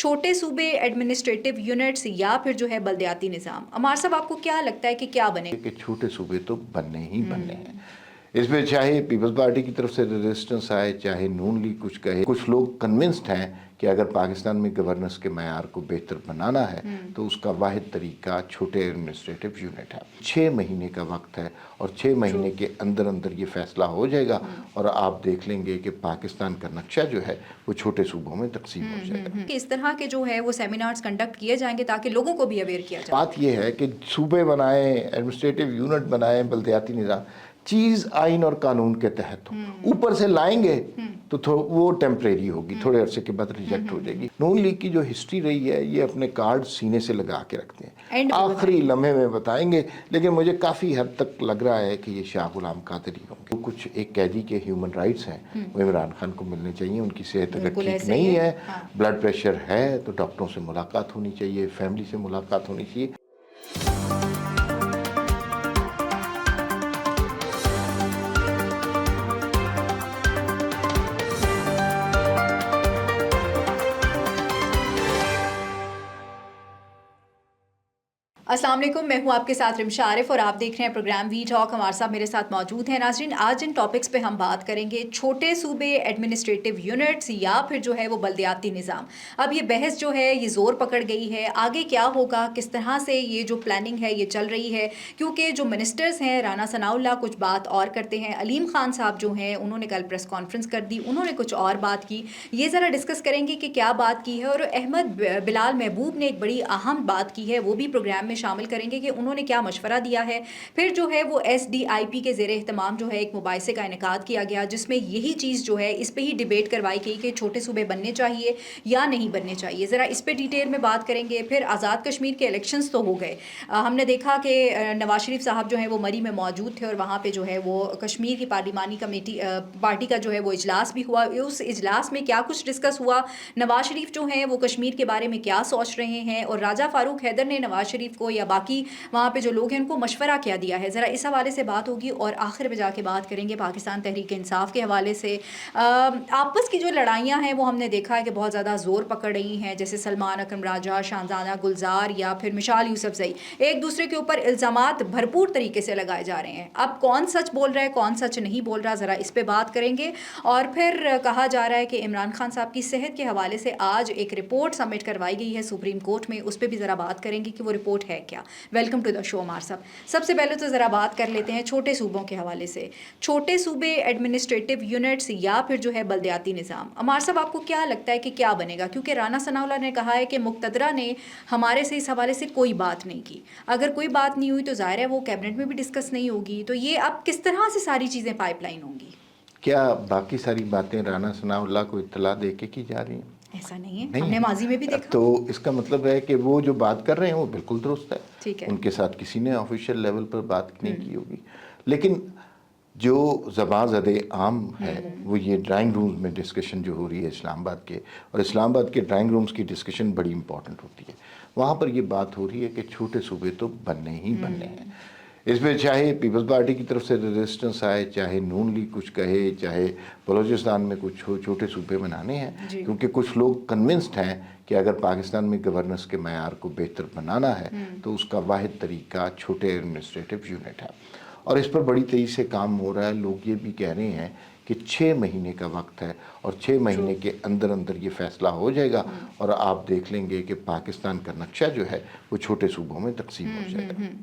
چھوٹے صوبے administrative units یا پھر جو ہے بلدیاتی نظام، عمار صاحب آپ کو کیا لگتا ہے کہ کیا بنے؟ کہ چھوٹے صوبے تو بننے ہی بننے ہیں. اس میں چاہے پیپلز پارٹی کی طرف سے ریزسٹنس آئے، چاہے نون لیگ کچھ کہے، کچھ لوگ کنونسڈ ہیں کہ اگر پاکستان میں گورننس کے معیار کو بہتر بنانا ہے تو اس کا واحد طریقہ چھوٹے ایڈمنسٹریٹو یونٹ ہے. 6 مہینے کا وقت ہے اور 6 مہینے کے اندر اندر یہ فیصلہ ہو جائے گا اور آپ دیکھ لیں گے کہ پاکستان کا نقشہ جو ہے وہ چھوٹے صوبوں میں تقسیم ہو جائے گا. اس طرح کے جو ہے وہ سیمینارز کنڈکٹ کیے جائیں گے تاکہ لوگوں کو بھی اویئر کیا جائے. بات یہ ہے کہ صوبے بنائیں، ایڈمنسٹریٹو یونٹ بنائیں، بلدیاتی نظام، چیز آئین اور قانون کے تحت ہو. اوپر سے لائیں گے تو وہ ٹیمپریری ہوگی، تھوڑے عرصے کے بعد ریجیکٹ ہو جائے گی. نون لیگ کی جو ہسٹری رہی ہے یہ اپنے کارڈ سینے سے لگا کے رکھتے ہیں، آخری لمحے میں بتائیں گے. لیکن مجھے کافی حد تک لگ رہا ہے کہ یہ شاہ غلام قادری ہوں گے. کچھ ایک قیدی کے ہیومن رائٹس ہیں وہ عمران خان کو ملنے چاہیے. ان کی صحت اگر ٹھیک نہیں ہے، بلڈ پریشر ہے تو ڈاکٹروں سے ملاقات ہونی چاہیے، فیملی سے ملاقات ہونی چاہیے. السلام علیکم، میں ہوں آپ کے ساتھ رمشا عارف اور آپ دیکھ رہے ہیں پروگرام وی ٹاک. عمار صاحب میرے ساتھ موجود ہیں. ناظرین، آج ان ٹاپکس پہ ہم بات کریں گے چھوٹے صوبے ایڈمنسٹریٹو یونٹس یا پھر جو ہے وہ بلدیاتی نظام. اب یہ بحث جو ہے یہ زور پکڑ گئی ہے، آگے کیا ہوگا، کس طرح سے یہ جو پلاننگ ہے یہ چل رہی ہے، کیونکہ جو منسٹرز ہیں رانا ثناء اللہ کچھ بات اور کرتے ہیں، علیم خان صاحب جو ہیں انہوں نے کل پریس کانفرنس کر دی، انہوں نے کچھ اور بات کی. یہ ذرا ڈسکس کریں گے کہ کیا بات کی ہے. اور احمد بلال محبوب نے ایک بڑی اہم بات کی ہے، وہ بھی پروگرام میں شامل کریں گے کہ انہوں نے کیا مشورہ دیا ہے. پھر جو ہے وہ SDIP کے زیر اہتمام جو ہے ایک مباحثے کا انعقاد کیا گیا جس میں یہی چیز جو ہے اس پہ ہی ڈیبیٹ کروائی گئی کہ چھوٹے صوبے بننے چاہیے یا نہیں بننے چاہیے. ذرا اس پہ ڈیٹیل میں بات کریں گے. پھر آزاد کشمیر کے الیکشنز تو ہو گئے. ہم نے دیکھا کہ نواز شریف صاحب جو ہیں وہ مری میں موجود تھے اور وہاں پہ جو ہے وہ کشمیر کی پارلیمانی کمیٹی پارٹی کا جو ہے وہ اجلاس بھی ہوا. اس اجلاس میں کیا کچھ ڈسکس ہوا، نواز شریف جو ہیں وہ کشمیر کے بارے میں کیا سوچ رہے ہیں، اور راجہ فاروق حیدر نے نواز شریف کو یا باقی وہاں پہ جو لوگ ہیں ان کو مشورہ کیا دیا ہے. ذرا اس حوالے سے بات ہوگی اور آخر میں جا کے بات کریں گے پاکستان تحریک انصاف کے حوالے سے. آپس کی جو لڑائیاں ہیں وہ ہم نے دیکھا ہے کہ بہت زیادہ زور پکڑ رہی ہیں، جیسے سلمان اکرم راجہ، شاہزادہ گلزار یا پھر مشال یوسفزئی ایک دوسرے کے اوپر الزامات بھرپور طریقے سے لگائے جا رہے ہیں. اب کون سچ بول رہا ہے کون سچ نہیں بول رہا، ذرا اس پہ بات کریں گے. اور پھر کہا جا رہا ہے کہ عمران خان صاحب کی صحت کے حوالے سے آج ایک رپورٹ سبمٹ کروائی گئی ہے سپریم کورٹ میں، اس پہ بھی ذرا بات کریں گے کہ وہ رپورٹ ہے کیا. ویلکم ٹو دا شو عمار صاحب. سب سے پہلے تو ذرا بات کر لیتے ہیں چھوٹے صوبوں کے حوالے سے. چھوٹے صوبے ایڈمنسٹریٹو یونٹس یا پھر جو ہے بلدیاتی نظام، عمار صاحب آپ کو کیا لگتا ہے کہ کیا بنے گا؟ کیونکہ رانا ثناء اللہ نے کہا ہے کہ مقتدرہ نے ہمارے سے اس حوالے سے کوئی بات نہیں کی. اگر کوئی بات نہیں ہوئی تو ظاہر ہے وہ کیبنٹ میں بھی ڈسکس نہیں ہوگی. تو یہ اب کس طرح سے ساری چیزیں پائپ لائن ہوں گی؟ کیا باقی ساری باتیں رانا ثناء اللہ کو اطلاع دے کے کی جا رہی ہیں؟ ایسا نہیں ہے، ہم نے ماضی میں بھی دیکھا. تو اس کا مطلب ہے کہ وہ جو بات کر رہے ہیں وہ بالکل درست ہے. ٹھیک ہے، ان کے ساتھ کسی نے آفیشیل لیول پر بات نہیں کی ہوگی. لیکن جو زبان زد عام ہے وہ یہ ڈرائنگ رومز میں ڈسکشن جو ہو رہی ہے اسلام آباد کے، اور اسلام آباد کے ڈرائنگ رومز کی ڈسکشن بڑی امپورٹنٹ ہوتی ہے. وہاں پر یہ بات ہو رہی ہے کہ چھوٹے صوبے تو بننے ہی بننے ہیں. اس میں چاہے پیپلز پارٹی کی طرف سے ریزسٹنس آئے، چاہے نون لیگ کچھ کہے، چاہے بلوچستان میں کچھ چھوٹے صوبے بنانے ہیں، کیونکہ کچھ لوگ کنونسڈ ہیں کہ اگر پاکستان میں گورننس کے معیار کو بہتر بنانا ہے تو اس کا واحد طریقہ چھوٹے ایڈمنسٹریٹو یونٹ ہے. اور اس پر بڑی تیزی سے کام ہو رہا ہے. لوگ یہ بھی کہہ رہے ہیں کہ 6 مہینے کا وقت ہے اور 6 مہینے کے اندر اندر یہ فیصلہ ہو جائے گا اور آپ دیکھ لیں گے کہ پاکستان کا نقشہ جو ہے وہ چھوٹے صوبوں میں تقسیم ہو جائے گا.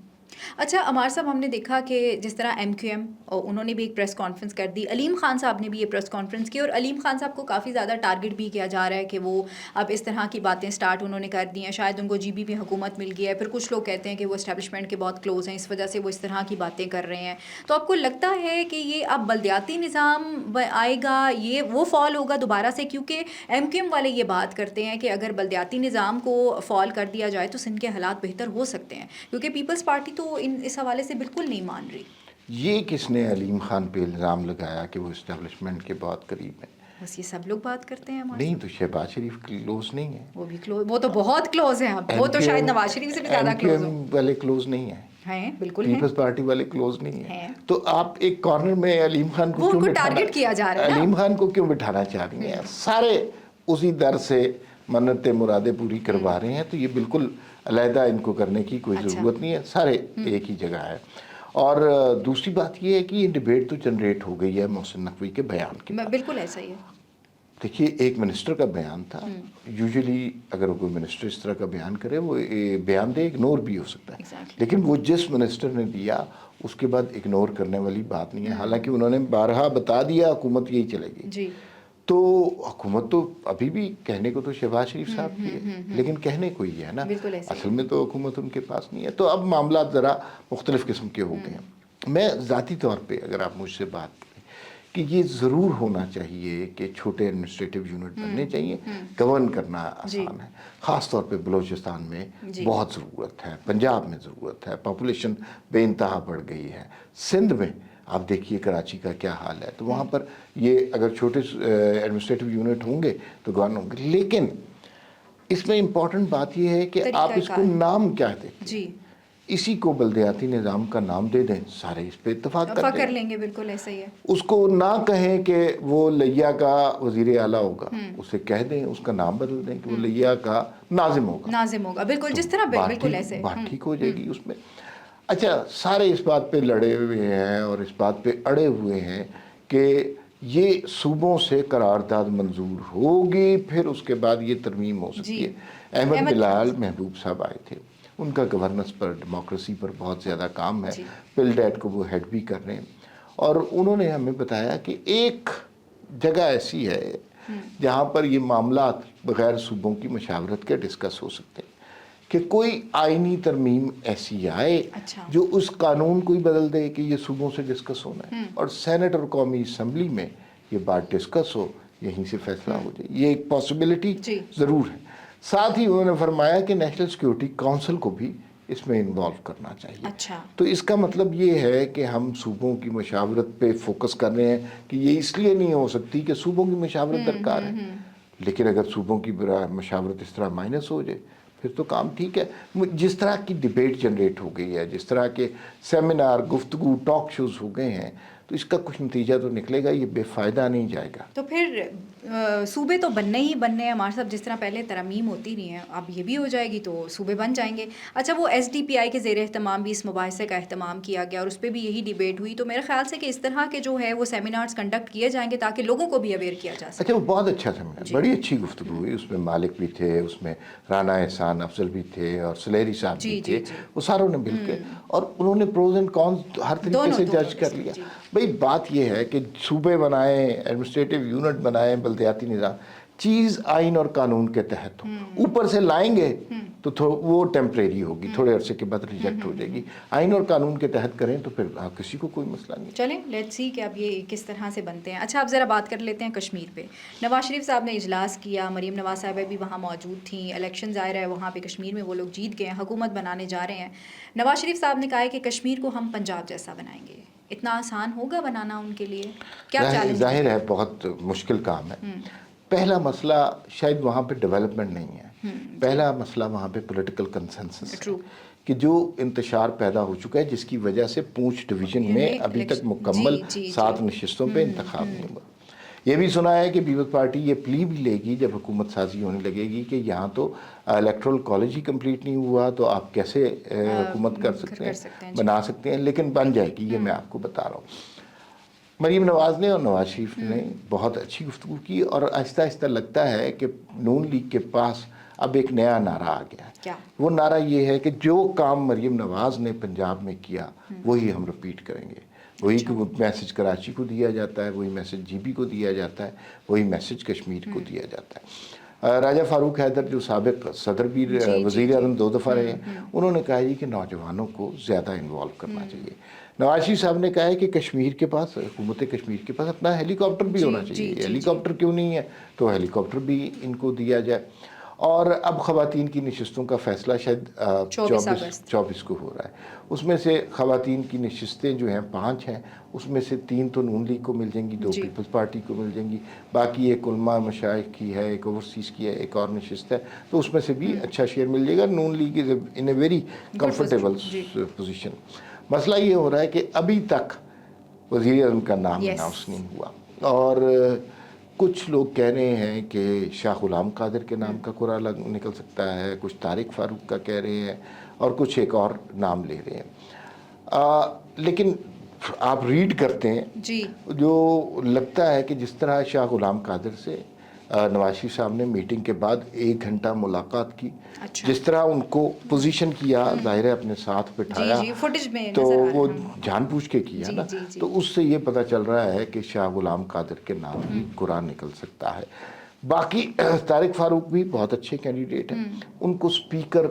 اچھا عمار صاحب، ہم نے دیکھا کہ جس طرح MQM انہوں نے بھی ایک پریس کانفرنس کر دی، علیم خان صاحب نے بھی یہ پریس کانفرنس کی، اور علیم خان صاحب کو کافی زیادہ ٹارگٹ بھی کیا جا رہا ہے کہ وہ اب اس طرح کی باتیں سٹارٹ انہوں نے کر دی ہیں، شاید ان کو GB میں حکومت مل گیا ہے. پھر کچھ لوگ کہتے ہیں کہ وہ اسٹیبلشمنٹ کے بہت کلوز ہیں، اس وجہ سے وہ اس طرح کی باتیں کر رہے ہیں. تو آپ کو لگتا ہے کہ یہ اب بلدیاتی نظام آئے گا، یہ وہ فال ہوگا دوبارہ سے؟ کیونکہ MQM والے یہ بات کرتے ہیں کہ اگر بلدیاتی نظام کو فال کر دیا جائے تو سندھ کے حالات بہتر ہو سکتے ہیں، کیونکہ پیپلز پارٹی تو اس حوالے سے بالکل نہیں مان رہی. یہ کس نے علیم خان پہ الزام لگایا کہ وہ اسٹیبلشمنٹ کے بہت قریب ہیں؟ بس یہ سب لوگ بات کرتے ہیں. نہیں تو شہباز شریف کلوز نہیں ہے. وہ بھی کلوز، وہ تو بہت کلوز ہیں. وہ تو شاید نواز شریف سے بھی زیادہ کلوز ہو. MQM والے کلوز نہیں ہیں، بالکل ہیں. پیپلز پارٹی والے کلوز نہیں ہیں. تو آپ ایک کارنر میں علیم خان کو ٹارگٹ کیا جا رہا ہے، علیم خان کو کیوں بٹھانا چاہ رہی ہیں؟ سارے اسی در سے منتیں مرادیں پوری کروا رہے ہیں، تو یہ بالکل علیحدہ ان کو کرنے کی کوئی ضرورت نہیں ہے، سارے ایک ہی جگہ ہے۔ اور دوسری بات یہ ہے کہ یہ ڈبیٹ تو جنریٹ ہو گئی ہے محسن نقوی کے بیان کے بعد۔ بالکل ایسا ہی ہے۔ دیکھیے ایک منسٹر کا بیان تھا، یوزلی اگر کوئی منسٹر اس طرح کا بیان کرے وہ بیان دے اگنور بھی ہو سکتا ہے، لیکن وہ جس منسٹر نے دیا اس کے بعد اگنور کرنے والی بات نہیں ہے، حالانکہ انہوں نے بارہا بتا دیا حکومت یہی چلے گی۔ جی تو حکومت تو ابھی بھی کہنے کو تو شہباز شریف صاحب کی ہے، لیکن کہنے کو ہی ہے نا، اصل میں تو حکومت ان کے پاس نہیں ہے۔ تو اب معاملات ذرا مختلف قسم کے ہو گئے ہیں۔ میں ذاتی طور پہ اگر آپ مجھ سے بات کریں کہ یہ ضرور ہونا چاہیے کہ چھوٹے ایڈمنسٹریٹو یونٹ بننے چاہیے، گورن کرنا آسان ہے، خاص طور پہ بلوچستان میں بہت ضرورت ہے، پنجاب میں ضرورت ہے، پاپولیشن بے انتہا بڑھ گئی ہے، سندھ میں آپ دیکھیے کراچی کا کیا حال ہے، تو وہاں پر یہ اگر چھوٹے ایڈمنسٹریٹو یونٹ ہوں گے تو گورن ہوں گے، لیکن اس میں امپورٹنٹ بات یہ ہے کہ آپ اس کو نام کیا دیتے ہیں، اسی کو بلدیاتی نظام کا نام دے دیں، سارے اس پہ اتفاق کر لیں گے، بالکل ایسا ہی ہے۔ اس کو نہ کہیں کہ وہ لیا کا وزیر اعلیٰ ہوگا، اسے کہہ دیں اس کا نام بدل دیں کہ وہ لیا کا ناظم ہوگا، بالکل جس طرح بالکل ایسے بات ٹھیک ہو جائے گی اس میں۔ اچھا سارے اس بات پہ لڑے ہوئے ہیں اور اس بات پہ اڑے ہوئے ہیں کہ یہ صوبوں سے قرارداد منظور ہوگی، پھر اس کے بعد یہ ترمیم ہو سکتی ہے۔ احمد بلال محبوب صاحب آئے تھے، ان کا گورننس پر، ڈیموکریسی پر بہت زیادہ کام ہے، پل ڈیٹ کو وہ ہیڈ بھی کر رہے ہیں، اور انہوں نے ہمیں بتایا کہ ایک جگہ ایسی ہے جہاں پر یہ معاملات بغیر صوبوں کی مشاورت کے ڈسکس ہو سکتے ہیں، کہ کوئی آئینی ترمیم ایسی آئے جو اس قانون کو ہی بدل دے کہ یہ صوبوں سے ڈسکس ہونا ہے، اور سینٹ اور قومی اسمبلی میں یہ بات ڈسکس ہو، یہیں سے فیصلہ ہو جائے، یہ ایک پاسبلٹی ضرور ہے۔ ساتھ ہی انہوں نے فرمایا کہ نیشنل سیکیورٹی کونسل کو بھی اس میں انوالو کرنا چاہیے۔ تو اس کا مطلب یہ ہے کہ ہم صوبوں کی مشاورت پہ فوکس کر رہے ہیں کہ یہ اس لیے نہیں ہو سکتی کہ صوبوں کی مشاورت درکار ہے، لیکن اگر صوبوں کی مشاورت اس طرح مائنس ہو جائے پھر تو کام ٹھیک ہے۔ جس طرح کی ڈیبیٹ جنریٹ ہو گئی ہے، جس طرح کے سیمینار، گفتگو، ٹاک شوز ہو گئے ہیں، تو اس کا کچھ نتیجہ تو نکلے گا، یہ بے فائدہ نہیں جائے گا۔ تو پھر صوبے تو بننے ہی بننے ہیں ہمارے صاحب، جس طرح پہلے ترمیم ہوتی نہیں ہے اب یہ بھی ہو جائے گی تو صوبے بن جائیں گے۔ اچھا وہ ایس ڈی پی آئی کے زیر اہتمام بھی اس مباحثے کا اہتمام کیا گیا اور اس پہ بھی یہی ڈیبیٹ ہوئی، تو میرے خیال سے کہ اس طرح کے جو ہے وہ سیمینارز کنڈکٹ کیے جائیں گے تاکہ لوگوں کو بھی اویئر کیا جا سکے۔ اچھا وہ بہت اچھا سیمینار، بڑی اچھی گفتگو ہوئی، اس میں مالک بھی تھے، اس میں رانا احسان افضل بھی تھے اور سلیری صاحب بھی تھے، وہ ساروں نے مل کے، اور انہوں نے پروز اینڈ کونز ہر طریقے سے جج کر لیا۔ بھئی بات یہ ہے کہ صوبے بنائیں، ایڈمنسٹریٹو یونٹ بنائیں، بلدیاتی نظام، چیز آئین اور قانون کے تحت ہو، اوپر سے لائیں گے تو وہ ٹیمپریری ہوگی، تھوڑے عرصے کے بعد ریجیکٹ ہو جائے گی، آئین اور قانون کے تحت کریں تو پھر کسی کو کوئی مسئلہ نہیں۔ چلیں لیٹس سی کہ اب یہ کس طرح سے بنتے ہیں۔ اچھا اب ذرا بات کر لیتے ہیں کشمیر پہ۔ نواز شریف صاحب نے اجلاس کیا، مریم نواز صاحبہ بھی وہاں موجود تھیں، الیکشن ظاہر ہے وہاں پہ کشمیر میں وہ لوگ جیت گئے ہیں، حکومت بنانے جا رہے ہیں۔ نواز شریف صاحب نے کہا ہے کہ کشمیر کو ہم پنجاب جیسا بنائیں گے، اتنا آسان ہوگا بنانا ان کے لیے؟ کیا چیلنج؟ ظاہر ہے بہت مشکل کام ہے۔ پہلا مسئلہ شاید وہاں پہ ڈیولپمنٹ نہیں ہے، پہلا مسئلہ وہاں پہ پولیٹیکل کنسنسس ہے کہ جو انتشار پیدا ہو چکا ہے، جس کی وجہ سے پونچھ ڈویژن میں ابھی تک مکمل 7 نشستوں پہ انتخاب نہیں ہوا۔ یہ بھی سنا ہے کہ پیپلز پارٹی یہ پلی بھی لے گی جب حکومت سازی ہونے لگے گی کہ یہاں تو الیکٹرل کالج ہی کمپلیٹ نہیں ہوا تو آپ کیسے حکومت کر سکتے ہیں، بنا سکتے ہیں، لیکن بن جائے گی، یہ میں آپ کو بتا رہا ہوں۔ مریم نواز نے اور نواز شریف نے بہت اچھی گفتگو کی، اور آہستہ آہستہ لگتا ہے کہ نون لیگ کے پاس اب ایک نیا نعرہ آ گیا ہے۔ وہ نعرہ یہ ہے کہ جو کام مریم نواز نے پنجاب میں کیا وہی ہم رپیٹ کریں گے، وہی میسج کراچی کو دیا جاتا ہے، وہی میسج جی بی کو دیا جاتا ہے، وہی میسج کشمیر کو دیا جاتا ہے۔ راجہ فاروق حیدر جو سابق صدر بھی وزیر اعظم 2 دفعہ رہے ہیں، انہوں نے کہا کہ نوجوانوں کو زیادہ انوالو کرنا چاہیے۔ نواز شریف صاحب نے کہا ہے کہ کشمیر کے پاس، حکومت کشمیر کے پاس اپنا ہیلی کاپٹر بھی ہونا چاہیے، ہیلی کاپٹر کیوں نہیں ہے تو ہیلی کاپٹر بھی ان کو دیا جائے۔ اور اب خواتین کی نشستوں کا فیصلہ شاید 24 کو ہو رہا ہے، اس میں سے خواتین کی نشستیں جو ہیں 5 ہیں، اس میں سے 3 تو نون لیگ کو مل جائیں گی، 2 پیپلز پارٹی کو مل جائیں گی، باقی ایک علماء مشائخ کی ہے، ایک اوورسیز کی ہے، ایک اور نشست ہے، تو اس میں سے بھی اچھا شیئر مل جائے گا۔ Noon League is in a very comfortable position. مسئلہ یہ ہو رہا ہے کہ ابھی تک وزیر اعظم کا نام اناؤنس نہیں ہوا، اور کچھ لوگ کہہ رہے ہیں کہ شاہ غلام قادر کے نام کا قرعہ نکل سکتا ہے، کچھ طارق فاروق کا کہہ رہے ہیں، اور کچھ ایک اور نام لے رہے ہیں۔ لیکن آپ ریڈ کرتے ہیں جی جو لگتا ہے کہ جس طرح شاہ غلام قادر سے نواز شریف صاحب نے میٹنگ کے بعد 1 گھنٹہ ملاقات کی، اچھا جس طرح ان کو پوزیشن کیا، ظاہر ہے اپنے ساتھ بٹھایا، جی فوٹیج میں تو نظر آ وہ رہا ہے۔ جان بوجھ کے کیا نا، جی تو اس سے یہ پتہ چل رہا ہے کہ شاہ غلام قادر کے نام بھی قرآن نکل سکتا ہے۔ باقی طارق فاروق بھی بہت اچھے کینڈیڈیٹ ہیں، ان کو سپیکر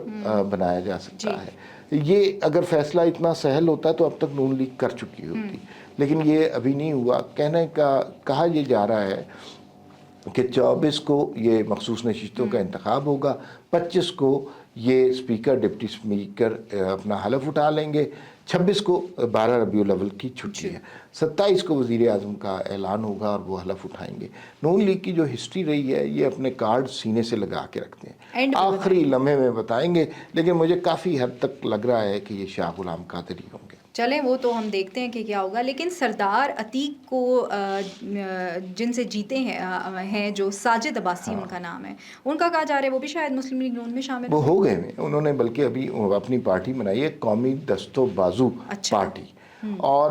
بنایا جا سکتا ہے۔ یہ اگر فیصلہ اتنا سہل ہوتا تو اب تک نون لیگ کر چکی ہوتی، لیکن یہ ابھی نہیں ہوا۔ کہا یہ جا رہا ہے کہ 24 کو یہ مخصوص نشستوں کا انتخاب ہوگا، 25 کو یہ سپیکر ڈپٹی سپیکر اپنا حلف اٹھا لیں گے، 26 کو 12 ربیع الاول کی چھٹی ہے، 27 کو وزیر اعظم کا اعلان ہوگا اور وہ حلف اٹھائیں گے۔ نون لیگ کی جو ہسٹری رہی ہے، یہ اپنے کارڈ سینے سے لگا کے رکھتے ہیں، آخری لمحے میں بتائیں گے، لیکن مجھے کافی حد تک لگ رہا ہے کہ یہ شاہ غلام قادر ہی ہوں گے۔ چلیں وہ تو ہم دیکھتے ہیں کہ کیا ہوگا، لیکن سردار عتیق کو جن سے جیتے ہیں جو ساجد عباسی ان کا نام ہے، ان کا کہا جا رہا ہے وہ بھی شاید مسلم لیگ نون میں شامل وہ ہو گئے ہیں، انہوں نے بلکہ ابھی اپنی پارٹی بنائی ہے، قومی دست و بازو پارٹی، اور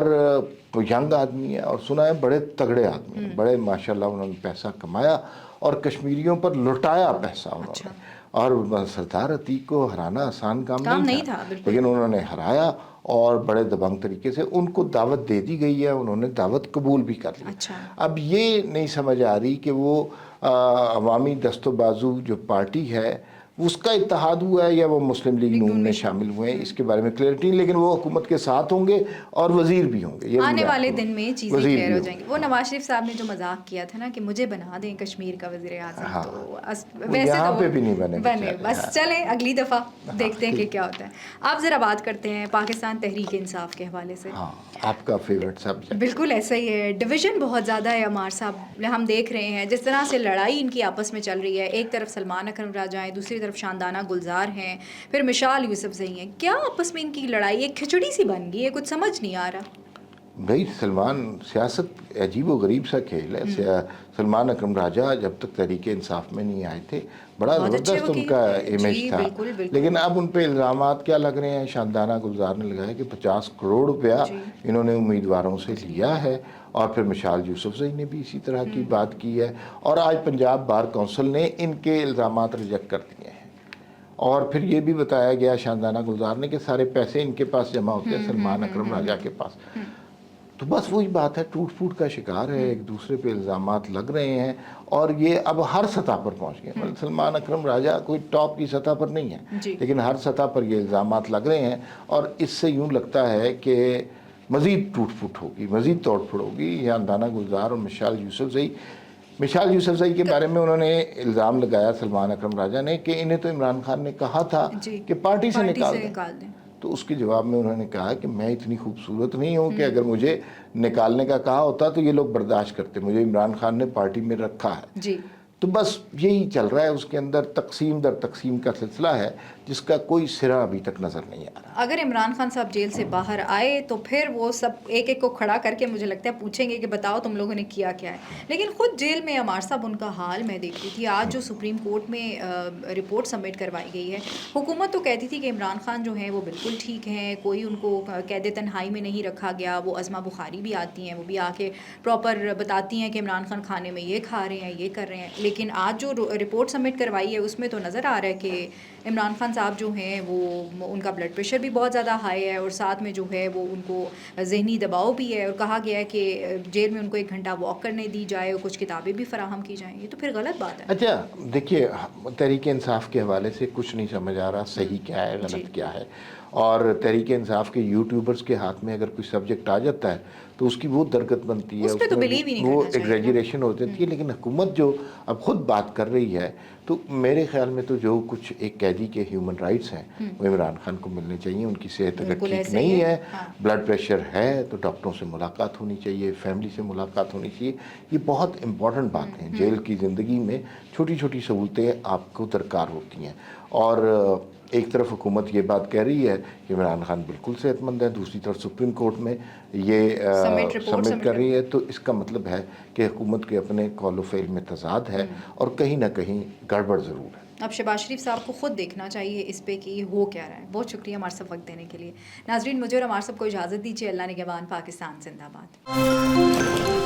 ینگ آدمی ہے، اور سنا ہے بڑے تگڑے آدمی ہیں، بڑے ماشاءاللہ انہوں نے پیسہ کمایا اور کشمیریوں پر لٹایا پیسہ انہوں نے، اور سردار عتیق کو ہرانا آسان کام نہیں تھا، لیکن انہوں نے ہرایا اور بڑے دبنگ طریقے سے ان کو دعوت دے دی گئی ہے، انہوں نے دعوت قبول بھی کر لی۔ اب یہ نہیں سمجھ آ رہی کہ وہ عوامی دست و بازو جو پارٹی ہے اس کا اتحاد ہوا ہے یا وہ مسلم لیگ نون میں شامل ہوئے ہیں، اس کے بارے میں کلیئرٹی، لیکن وہ حکومت کے ساتھ ہوں گے اور وزیر بھی ہوں گے، آنے والے دن میں چیزیں کلیئر ہو جائیں گی۔ وہ نواز شریف صاحب نے جو مذاق کیا تھا نا کہ مجھے بنا دیں کشمیر کا وزیر اعظم، تو ویسے یہاں تو پہ بھی نہیں بنے، بس چلیں اگلی دفعہ دیکھتے ہیں کہ کیا ہوتا ہے۔ آپ ذرا بات کرتے ہیں پاکستان تحریک انصاف کے حوالے سے۔ ہاں، آپ کا فیورٹ سبجیکٹ۔ بالکل ایسا ہی ہے، ڈویژن بہت زیادہ ہے عمار صاحب، ہم دیکھ رہے ہیں جس طرح سے لڑائی ان کی آپس میں چل رہی ہے، ایک طرف سلمان اکرم راجہ ہیں، دوسری طرف شاندانہ گلزار ہیں، پھر مشال یوسفزئی ہیں، کیا آپس میں ان کی لڑائی ایک کھچڑی سی بن گئی ہے، کچھ سمجھ نہیں آ رہا۔ بھائی سلمان، سیاست عجیب و غریب سا کھیل ہے۔ سلمان اکرم راجہ جب تک تحریک انصاف میں نہیں آئے تھے بڑا زبردست ان کا امیج تھا، لیکن اب ان پہ الزامات کیا لگ رہے ہیں؟ شاندانہ گلزار نے لگایا کہ 50 کروڑ روپیہ انہوں نے امیدواروں سے لیا ہے، اور پھر مشال یوسفزئی نے بھی اسی طرح کی بات کی ہے، اور آج پنجاب بار کونسل نے ان کے الزامات ریجیکٹ کر دیے ہیں، اور پھر یہ بھی بتایا گیا شاندانہ گلزار نے کہ سارے پیسے ان کے پاس جمع ہوتے ہیں سلمان اکرم راجہ کے پاس۔ تو بس وہی بات ہے، ٹوٹ پھوٹ کا شکار ہے، ایک دوسرے پہ الزامات لگ رہے ہیں، اور یہ اب ہر سطح پر پہنچ گئے۔ مطلب سلمان اکرم راجہ کوئی ٹاپ کی سطح پر نہیں ہے، لیکن ہر سطح پر یہ الزامات لگ رہے ہیں، اور اس سے یوں لگتا ہے کہ مزید ٹوٹ پھوٹ ہوگی، مزید توڑ پھوڑ ہوگی۔ شاندانہ گلزار اور مشال یوسفزئی کے بارے میں انہوں نے الزام لگایا سلمان اکرم راجہ نے کہ انہیں تو عمران خان نے کہا تھا کہ پارٹی سے نکال دیں، تو اس کے جواب میں انہوں نے کہا کہ میں اتنی خوبصورت نہیں ہوں کہ اگر مجھے نکالنے کا کہا ہوتا تو یہ لوگ برداشت کرتے، مجھے عمران خان نے پارٹی میں رکھا ہے۔ تو بس یہی چل رہا ہے، اس کے اندر تقسیم در تقسیم کا سلسلہ ہے جس کا کوئی سرا ابھی تک نظر نہیں آ رہا۔ اگر عمران خان صاحب جیل سے باہر آئے تو پھر وہ سب ایک ایک کو کھڑا کر کے مجھے لگتا ہے پوچھیں گے کہ بتاؤ تم لوگوں نے کیا کیا ہے، لیکن خود جیل میں عمار صاحب ان کا حال میں دیکھ رہی تھی، آج جو سپریم کورٹ میں رپورٹ سبمٹ کروائی گئی ہے، حکومت تو کہتی تھی کہ عمران خان جو ہیں وہ بالکل ٹھیک ہیں، کوئی ان کو قید تنہائی میں نہیں رکھا گیا، وہ عظمہ بخاری بھی آتی ہیں، وہ بھی آ کے پراپر بتاتی ہیں کہ عمران خان کھانے میں یہ کھا رہے ہیں، یہ کر رہے ہیں، لیکن آج جو رپورٹ سبمٹ کروائی ہے اس میں تو نظر آ رہا ہے کہ عمران خان صاحب جو ہیں وہ ان کا بلڈ پریشر بھی بہت زیادہ ہائی ہے، اور ساتھ میں جو ہے وہ ان کو ذہنی دباؤ بھی ہے، اور کہا گیا ہے کہ جیل میں ان کو 1 گھنٹہ واک کرنے دی جائے اور کچھ کتابیں بھی فراہم کی جائیں، یہ تو پھر غلط بات ہے۔ اچھا دیکھیے، تحریک انصاف کے حوالے سے کچھ نہیں سمجھ آ رہا صحیح کیا ہے غلط کیا ہے، اور تحریک انصاف کے یوٹیوبرز کے ہاتھ میں اگر کوئی سبجیکٹ آ جاتا ہے تو اس کی وہ درگت بنتی ہے، اس پہ تو بلیو ہی نہیں وہ کرنا چاہیے، ایگزیجریشن ہو جاتی ہے، لیکن حکومت جو اب خود بات کر رہی ہے تو میرے خیال میں تو جو کچھ ایک قیدی کے ہیومن رائٹس ہیں وہ عمران خان کو ملنے چاہیے، ان کی صحت اگر ٹھیک نہیں ہے، بلڈ پریشر ہے تو ڈاکٹروں سے ملاقات ہونی چاہیے، فیملی سے ملاقات ہونی چاہیے، یہ بہت امپورٹنٹ بات ہیں۔ جیل کی زندگی میں چھوٹی چھوٹی سہولتیں آپ کو درکار ہوتی ہیں، اور ایک طرف حکومت یہ بات کہہ رہی ہے کہ عمران خان بالکل صحت مند ہے، دوسری طرف سپریم کورٹ میں یہ سبمٹ کر رہی ہے، تو اس کا مطلب ہے کہ حکومت کے اپنے قول و فعل میں تضاد ہے اور کہیں نہ کہیں گڑبڑ ضرور ہے۔ اب شہباز شریف صاحب کو خود دیکھنا چاہیے اس پہ کہ یہ ہو کیا رہا ہے۔ بہت شکریہ ہمارے سب وقت دینے کے لیے۔ ناظرین، مجھے اور ہمارے سب کو اجازت دیجیے۔ اللہ نگہبان، پاکستان زندہ باد۔